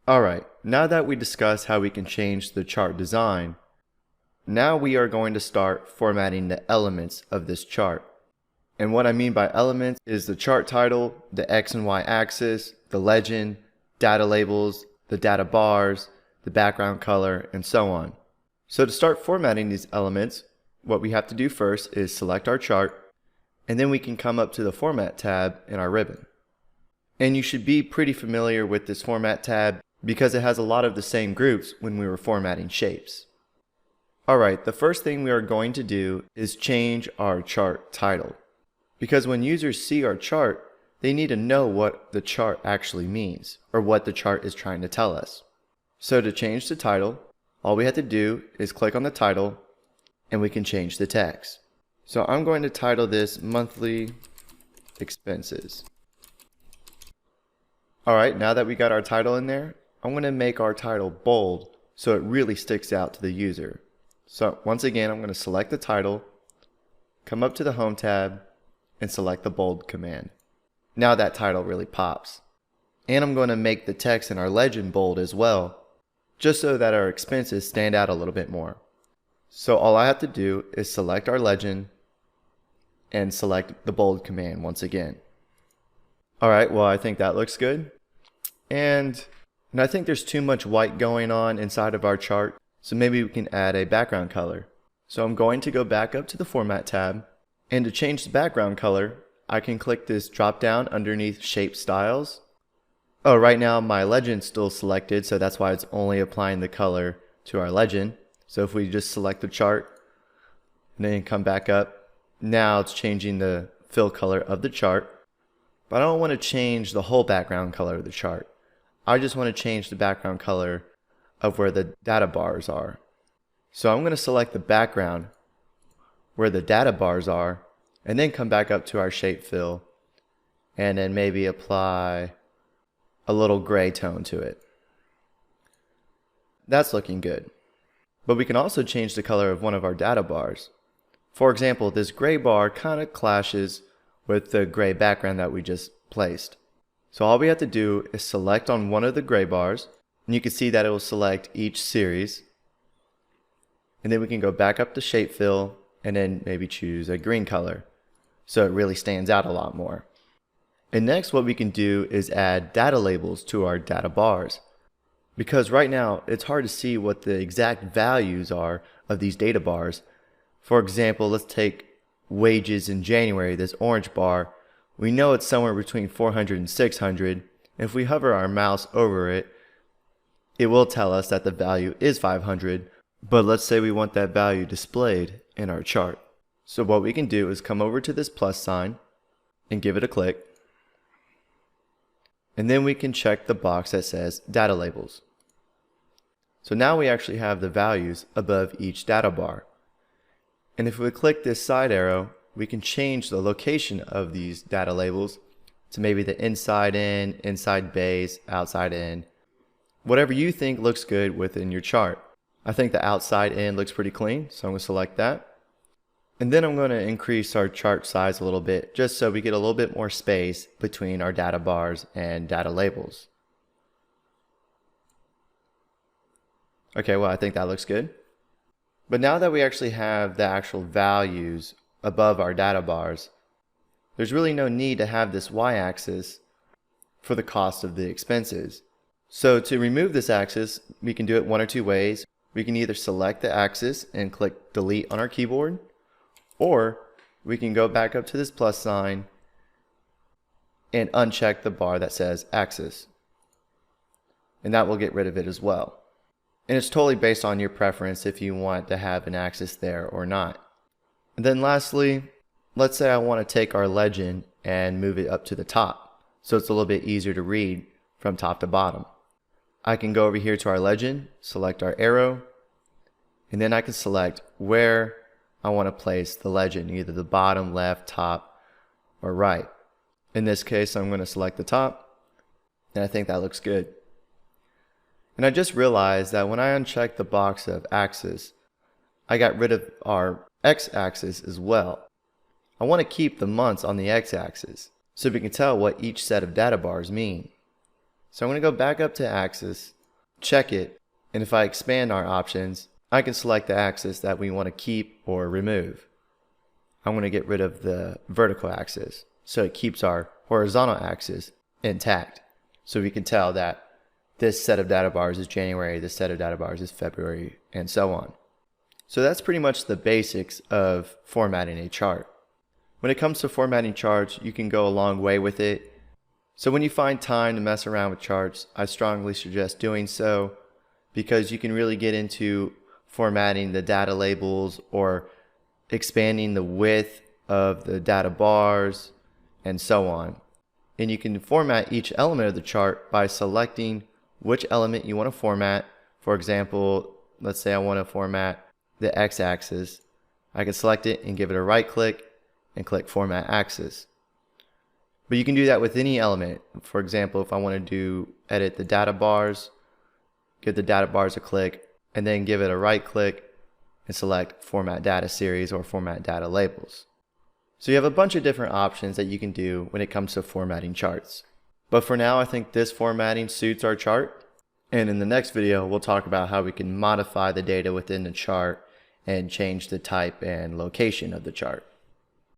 Alright, now that we discussed how we can change the chart design, now we are going to start formatting the elements of this chart. And what I mean by elements is the chart title, the X and Y axis, the legend, data labels, the data bars, the background color, and so on. So to start formatting these elements, what we have to do first is select our chart, and then we can come up to the Format tab in our ribbon. And you should be pretty familiar with this Format tab because it has a lot of the same groups when we were formatting shapes. Alright, the first thing we are going to do is change our chart title. Because when users see our chart, they need to know what the chart actually means, or what the chart is trying to tell us. So to change the title, all we have to do is click on the title, and we can change the text. So I'm going to title this Monthly Expenses. Alright, now that we got our title in there, I'm going to make our title bold so it really sticks out to the user. So once again, I'm going to select the title, come up to the Home tab, and select the bold command. Now that title really pops. And I'm going to make the text in our legend bold as well, just so that our expenses stand out a little bit more. So all I have to do is select our legend and select the bold command once again. Alright, well I think that looks good. And I think there's too much white going on inside of our chart, so maybe we can add a background color. So I'm going to go back up to the Format tab, and to change the background color, I can click this drop down underneath Shape Styles. Oh, right now my legend's still selected, so that's why it's only applying the color to our legend. So if we just select the chart, and then come back up, now it's changing the fill color of the chart. But I don't want to change the whole background color of the chart. I just want to change the background color of where the data bars are. So I'm going to select the background where the data bars are, and then come back up to our shape fill, and then maybe apply a little gray tone to it. That's looking good. But we can also change the color of one of our data bars. For example, this gray bar kind of clashes with the gray background that we just placed. So all we have to do is select on one of the gray bars, and you can see that it will select each series. And then we can go back up to shape fill, and then maybe choose a green color, so it really stands out a lot more. And next what we can do is add data labels to our data bars. Because right now it's hard to see what the exact values are of these data bars. For example, let's take wages in January, this orange bar. We know it's somewhere between 400 and 600. If we hover our mouse over it, it will tell us that the value is 500. But let's say we want that value displayed in our chart. So what we can do is come over to this plus sign and give it a click. And then we can check the box that says data labels. So now we actually have the values above each data bar. And if we click this side arrow, we can change the location of these data labels to maybe the inside in, inside base, outside in. Whatever you think looks good within your chart. I think the outside in looks pretty clean, so I'm going to select that. And then I'm going to increase our chart size a little bit, just so we get a little bit more space between our data bars and data labels. Okay, well I think that looks good. But now that we actually have the actual values above our data bars, there's really no need to have this y-axis for the cost of the expenses. So to remove this axis, we can do it one or two ways. We can either select the axis and click delete on our keyboard, or we can go back up to this plus sign and uncheck the bar that says axis. And that will get rid of it as well. And it's totally based on your preference if you want to have an axis there or not. And then lastly, let's say I want to take our legend and move it up to the top, so it's a little bit easier to read from top to bottom. I can go over here to our legend, select our arrow, and then I can select where I want to place the legend, either the bottom, left, top, or right. In this case, I'm going to select the top, and I think that looks good. And I just realized that when I unchecked the box of axis, I got rid of our x-axis as well. I want to keep the months on the x-axis so we can tell what each set of data bars mean. So I'm going to go back up to axis, check it, and if I expand our options, I can select the axis that we want to keep or remove. I'm going to get rid of the vertical axis, so it keeps our horizontal axis intact. So we can tell that this set of data bars is January, this set of data bars is February, and so on. So that's pretty much the basics of formatting a chart. When it comes to formatting charts, you can go a long way with it. So when you find time to mess around with charts, I strongly suggest doing so, because you can really get into formatting the data labels or expanding the width of the data bars and so on. And you can format each element of the chart by selecting which element you want to format. For example, let's say I want to format the x-axis. I can select it and give it a right click and click Format Axis. But you can do that with any element. For example, if I want to edit the data bars, give the data bars a click and then give it a right click and select Format Data Series or Format Data Labels. So you have a bunch of different options that you can do when it comes to formatting charts. But for now, I think this formatting suits our chart. And in the next video, we'll talk about how we can modify the data within the chart and change the type and location of the chart.